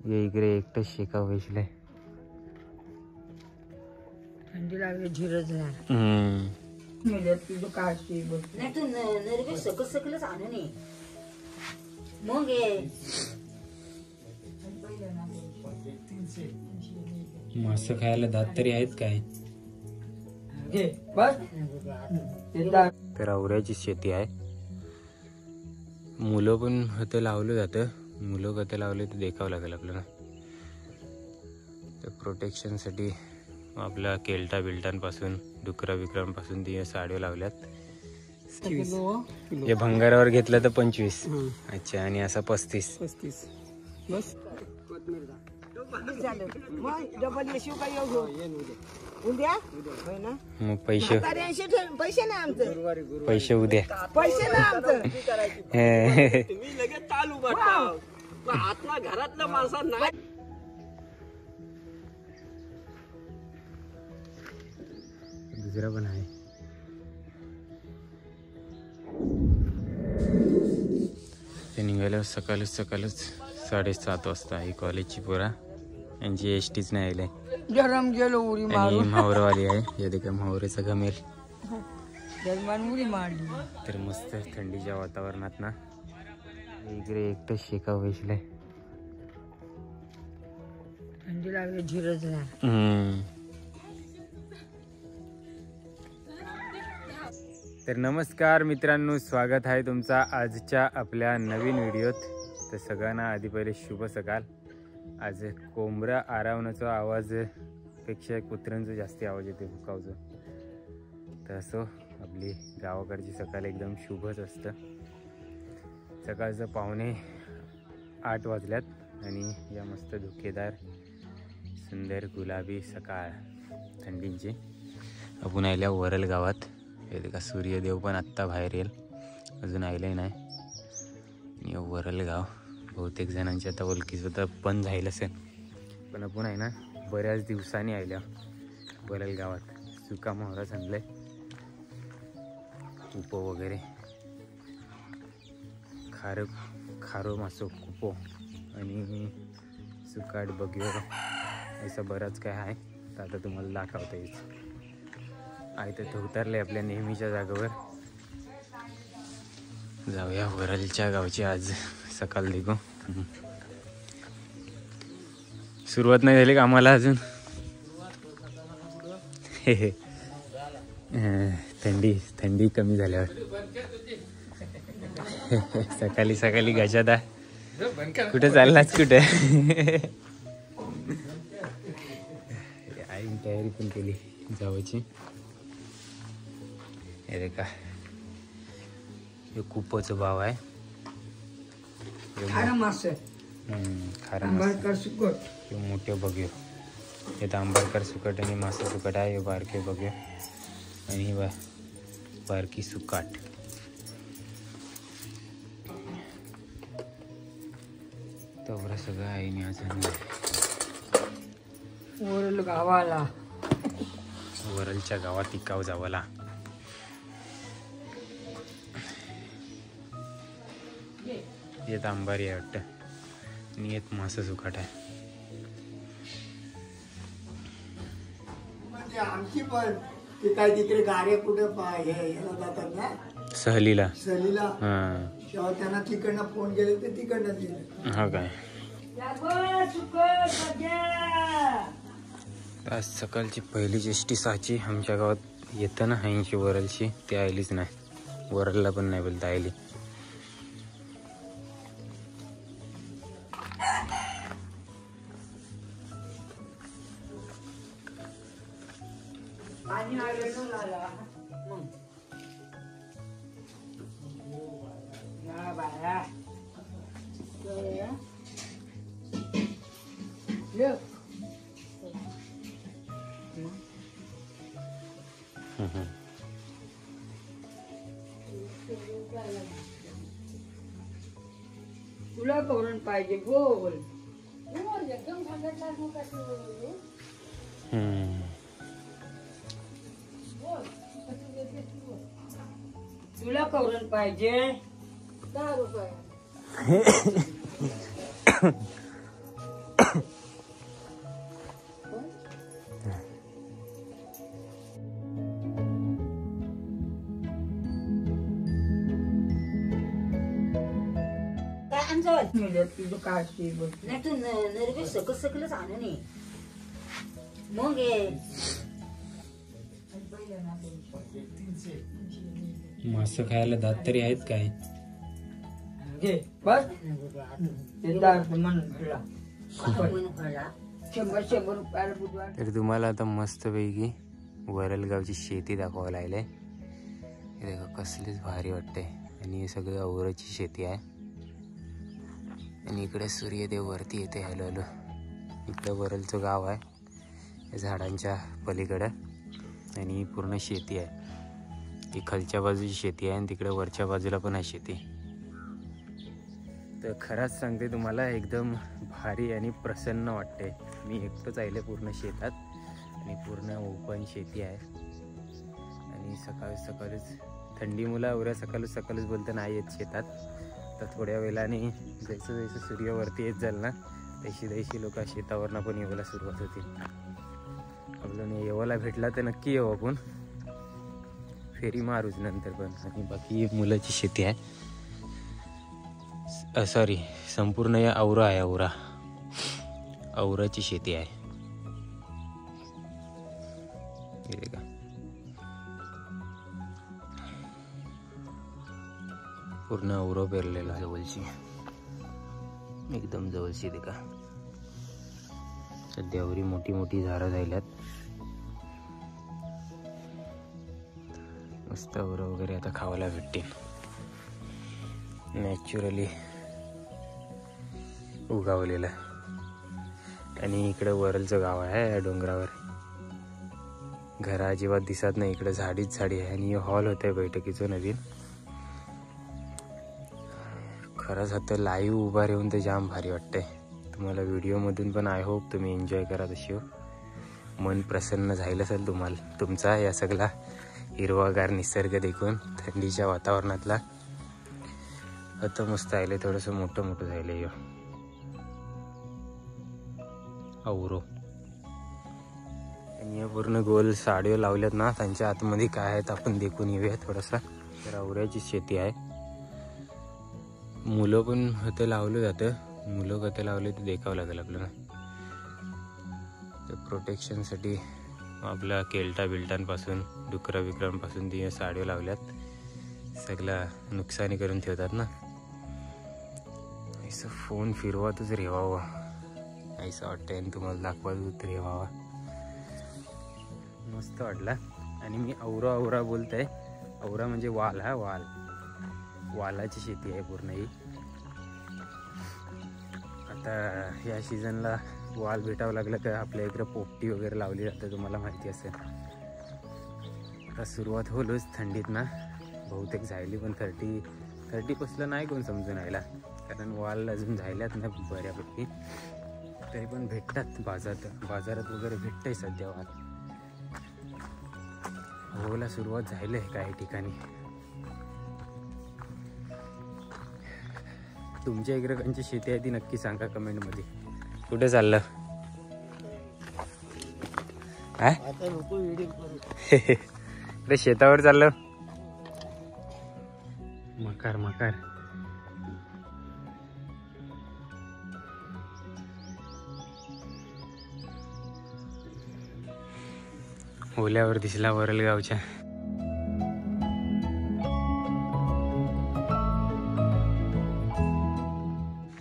ये इकडे एकटंच शेकाव बसलंय. थंडी लागली झिरच नाही तुझं काय नाही तू नरवे सकल सकलच आणू नये मग मासे खायला दात तरी आहेत काय. तर आवऱ्याची शेती आहे. मुलं पण होते लावलं जातं. मुलं कथे लावले ते देखावं लागेल आपल्याला. तर प्रोटेक्शनसाठी आपल्या केल्टा बिल्टांपासून डुकरा विक्रांपासून ती साड्या लावल्यात. हे भंगारावर घेतलं तर 25. अच्छा. आणि असा 35. बस मग पैसे नाही आमचं. पैसे उद्या पैसे नाही आमचं. घरातल्या माणसांना दुसरा पण आहे. ते निघाल्यावर सकाळच 7:30 वाजता. ही कॉलेजची पोरा यांची एसटीच नाही आले. गरम गेलो उडी आणि म्हावरवाली आहे. या देखील म्हावरेचा गमेल. उडी मारली. तर मस्त थंडीच्या वातावरणात ना इकडे एकटंच शेकाव बसलंय. थंडी लागली झिरच नाही. तर नमस्कार मित्रांनो, स्वागत आहे तुमचा आजच्या आपल्या नवीन व्हिडिओत. तर सगळ्यांना आधी पहिले शुभ सकाळ. आज कोंबडा आरावण्याचा आवाज पेक्षा कुत्र्यांचा जास्ती आवाज येते भुकावचं. तर असो आपली गावाकडची सकाळ एकदम शुभच असतं. सकाळचं 7:45 वाजल्यात आणि या मस्त धुकेदार सुंदर गुलाबी सकाळ थंडीची आपण आल्या वरल गावात. हे का सूर्यदेव पण आत्ता बाहेर येईल, अजून आयलाही नाही. आणि वरल गाव बहुतेक जणांची आता ओळखी सुद्धा पण झालं असेल. पण आपण आहे ना बऱ्याच दिवसांनी आल्या वरल गावात. सुका मोहरा आणलाय, कुपो वगैरे, खारो मासो कुपो आणि सुकाट बग्यो असं बरंच काय आहे. तर आता तुम्हाला दाखवता येईल. आहे तर उतरले आपल्या नेहमीच्या जागेवर. जाऊया वरलच्या गावची आज सकाळ देखो. सुरुवात नाही झाली का आम्हाला अजून. थंडी कमी झाल्यावर सकाळी गजादा कुठे चाललाच कुठे. आई तयारी पण केली जावाची. हे का हे कुपोचं भाव आहे. खारा मासे हे मोठे बघ्यो. हे आंबरकर सुकट आणि मासे सुकट आहे. हे बारके बघ्यो आणि बारकी सुकाट. तेवढं सगळं आहे मी आज वरल गावाला. वरलच्या गावात टिकाव जावाला. येत आंबारी आहे वाटतं आणि येत मासा सुकाट आहे. आमची पण ते काय तिकडे गाड्या कुठे जातात ना सहलीला. हा त्यांना तिकडनं फोन केले ते तिकडनं दिले. हा काय आज सकाळची पहिलीच एसटी 6ची आमच्या गावात येतं ना 80 वरलची. ती आलीच नाही. वरलला पण नाही बोलता आली. तुला करून पाहिजे बोल. तुला करून पाहिजे 10 रुपये. नाही तू नरवे सकस सकलच आणू नये मग मासे खायला दात तरी आहेत काय? तर तुम्हाला आता मस्त पैकी वरलगावची शेती दाखवायला लागले. हे कसलीच भारी वाटते. आणि हे सगळं औराची शेती आहे. आणि इकडे सूर्यदेव वरती येते हॅलो हॅलो. इकडे वरलचं गाव आहे या झाडांच्या पलीकडे. आणि पूर्ण शेती आहे. ही खालच्या बाजूची शेती आहे आणि तिकडे वरच्या बाजूला पण आहे शेती. तर खरंच सांगते तुम्हाला एकदम भारी आणि प्रसन्न वाटते. मी एकटंच आले पूर्ण शेतात आणि पूर्ण ओपन शेती आहे. आणि सकाळी सकाळीच थंडी मुलं एवढ्या सकाळीच बोलतं नाही येत शेतात. तर थोड्या वेळाने जसं जसं सूर्यावरती येत जाईल ना तशी लोक शेतावरनं पण येवायला सुरुवात होतील. आपल्याला येवायला भेटला तर नक्की येऊ आपण. फेरी मारूच नंतर पण. आणि बाकी मुलाची शेती आहे. सॉरी संपूर्ण या औरा आहे. औराची शेती आहे. हे का पूर्ण औरव पेरलेला जवळची एकदम जवळची. ते का सध्या एवढी मोठी मोठी झाडं राहिल्यात. मस्त औरव वगैरे आता खावायला भेटतील. नॅचरली उगावलेलं. आणि इकडे वरलचं गाव आहे या डोंगरावर. घरा अजिबात दिसत नाही. इकडे झाडीच झाडी आहे. आणि हॉल होत आहे बैठकीचं नवीन. खरंच आता लाईव्ह उभा राहून तर जाम भारी वाटतंय. तुम्हाला व्हिडिओमधून पण आय होप तुम्ही एन्जॉय करा. तशी मन प्रसन्न झालं असेल तुम्हाला तुमचा या सगळा हिरवागार निसर्ग देखून. थंडीच्या वातावरणातला आता मस्त आले. थोडंसं मोठं झालं औरो. आणि या पूर्ण गोल साडीवर लावल्यात ना त्यांच्या आतमध्ये काय आहेत आपण देखून येऊया थोडासा. तर औऱ्याची शेती आहे. मुलं पण होते लावलं जातं. मुलं कथे लावले ते देखावं लागेल आपल्याला. तर प्रोटेक्शनसाठी आपल्या केल्टा बिल्टांपासून डुकरा विक्रांपासून ती साड्या लावल्यात. सगळं नुकसानी करून ठेवतात ना. असं फोन फिरवातच रेवावं असं वाटतंय. आणि तुम्हाला दाखवायचं रेवावा. मस्त वाटला. आणि मी औरा बोलतोय. औरा म्हणजे वाल. हा वालाची शेती आहे पूर्ण ही. आता या सीझनला वाल भेटावं लागलं तर आपल्या इकडे पोपटी वगैरे लावली जाते. तुम्हाला माहिती असेल. आता सुरुवात होलोच थंडीत ना. बहुतेक झाली पण 30 नाही कोण समजून यायला. कारण वाल अजून झाल्यात ना बऱ्यापैकी. तरी पण भेटतात बाजारात वगैरे भेटतंय सध्या वाल. होला सुरुवात झाली आहे काही ठिकाणी. तुमच्या इकडे कोणची शेती आहे ती नक्की सांगा कमेंटमध्ये. कुठे चाललं? इकडे शेतावर चाललं. मकार ओल्यावर दिसला वरलगावच्या.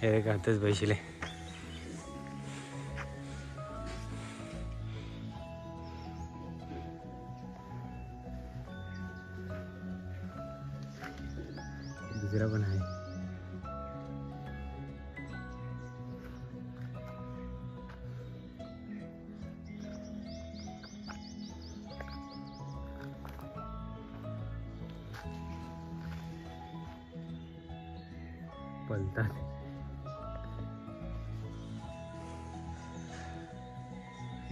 हे घातच बैशिले. दुसरा पण आहे. पलतात.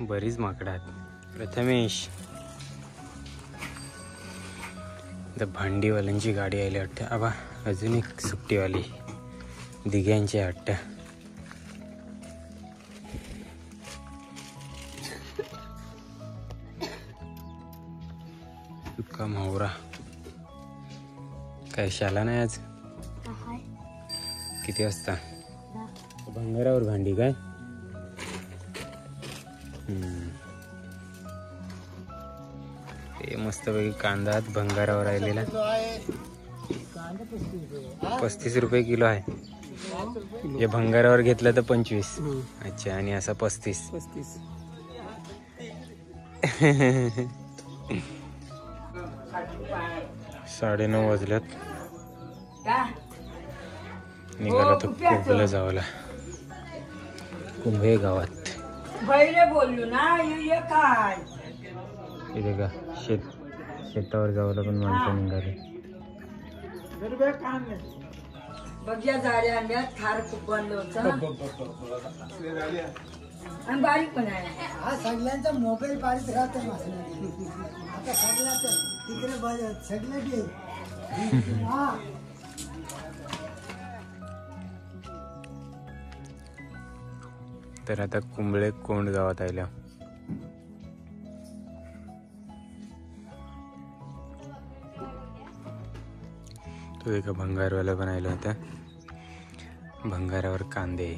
बरीच माकडं आहेत. प्रथमेश तर भांडीवाल्यांची गाडी आली वाटतं. आबा अजून एक सुट्टीवाली दिघ्यांची वाटतं. का मावरा काय शाला नाही आज. किती वाजता? भंगारावर भांडी काय. ते मस्तपैकी कांदा भंगारावर राहिलेला 35 रुपये किलो आहे. हे भंगारावर घेतलं तर 25. अच्छा, आणि असा 35. 9:30 वाजल्यात. निघाला तर कुंभला जावला. कुंभे गावात बोललो ना काय इथे का शेतावर जावला पण माणसं निघाले. बघ्या जाड्या आणल्या थार खूप बनलं होतं आणि बारीक पण आहे. हा सगळ्यांचा मोबाईल बारीक राहतो. आता सगळ्यात तिकडे सगळं घे. हा तर आता कुंबळे कोंड गावात आल्या. तो एका भंगारवाला पण आला होता. भंगारावर कांदे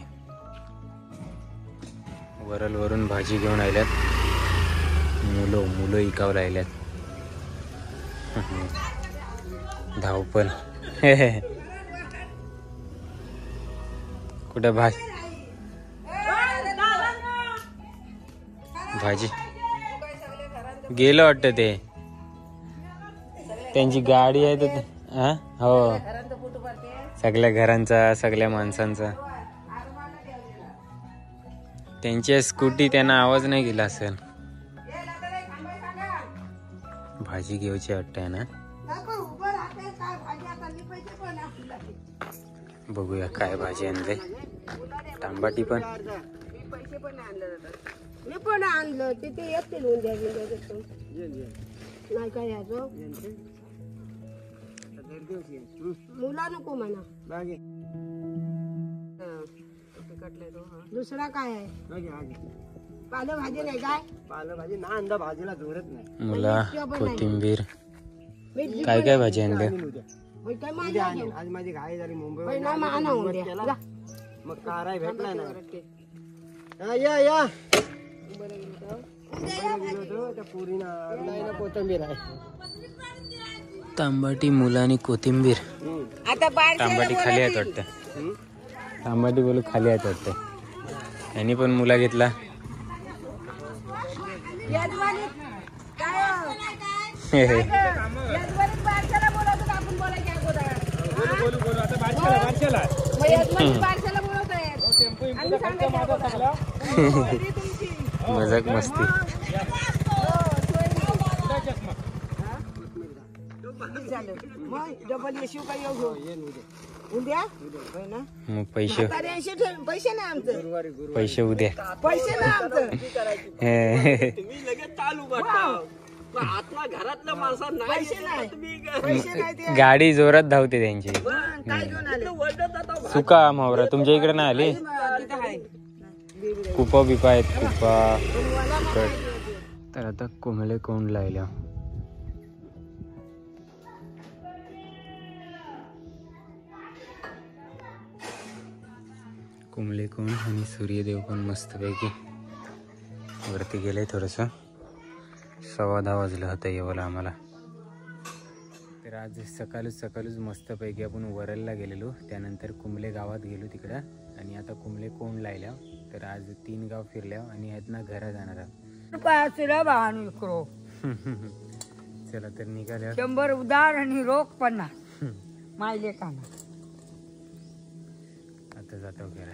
वरून भाजी घेऊन आल्यात. मुलं इकावं राहिल्यात. धावपल कुठं भाजी गेलं वाटतं. ते त्यांची गाडी आहे तर. हो, सगळ्या घरांचा सगळ्या माणसांचा. त्यांची स्कूटी त्यांना आवाज नाही गेला असेल. भाजी घ्यायची वाटतंय ना. बघूया काय भाजी आणले. तांबाटी पण मी पण आणलं. तिथे येतील उद्या नाही काय याचं मुला नको म्हणा. दुसरा काय आहे? पालेभाजी नाही काय? पालेभाजी ना अंदा भाजीला जोरत नाही. मुला कोथिंबीर काय काय भाजी आणले. आज माझी घाई झाली मुंबई मग काराय भेटला ना. या कोथिंबीर आहे. तांबाटी मुला आणि कोथिंबीर. तांबाटी खाली आहेत वाटतं. तांबाटी बोलू खाली आहेत वाटतं. यांनी पण मुला घेतला. मजाक मस्ती. मग पैसे नाही आमचं. पैसे उद्या. पैसे नाही आमचं. गाडी जोरात धावते त्यांची. सुका मावरा तुमच्या इकडे नाही आली. कुपा बिपा आहेत. कुपा तर आता कोंबळे कोंड लायल्या. कुंबळे कोंड आणि सूर्यदेव पण मस्तपैकी वरती गेले. थोडंसं 10:15 वाजलं होतं येवाला आम्हाला. तर आज सकाळच मस्तपैकी आपण वरलला गेलेलो. त्यानंतर कुंबळे गावात गेलो तिकडं. आणि आता कुंबळे कोंड लायल्या. तर आज 3 गाव फिरल्या आणि यातनं घरा जाणार आहोत. चला तर निघाल्या. 100 उधार आणि रोख 50 मायले काना. आता जातो घरा.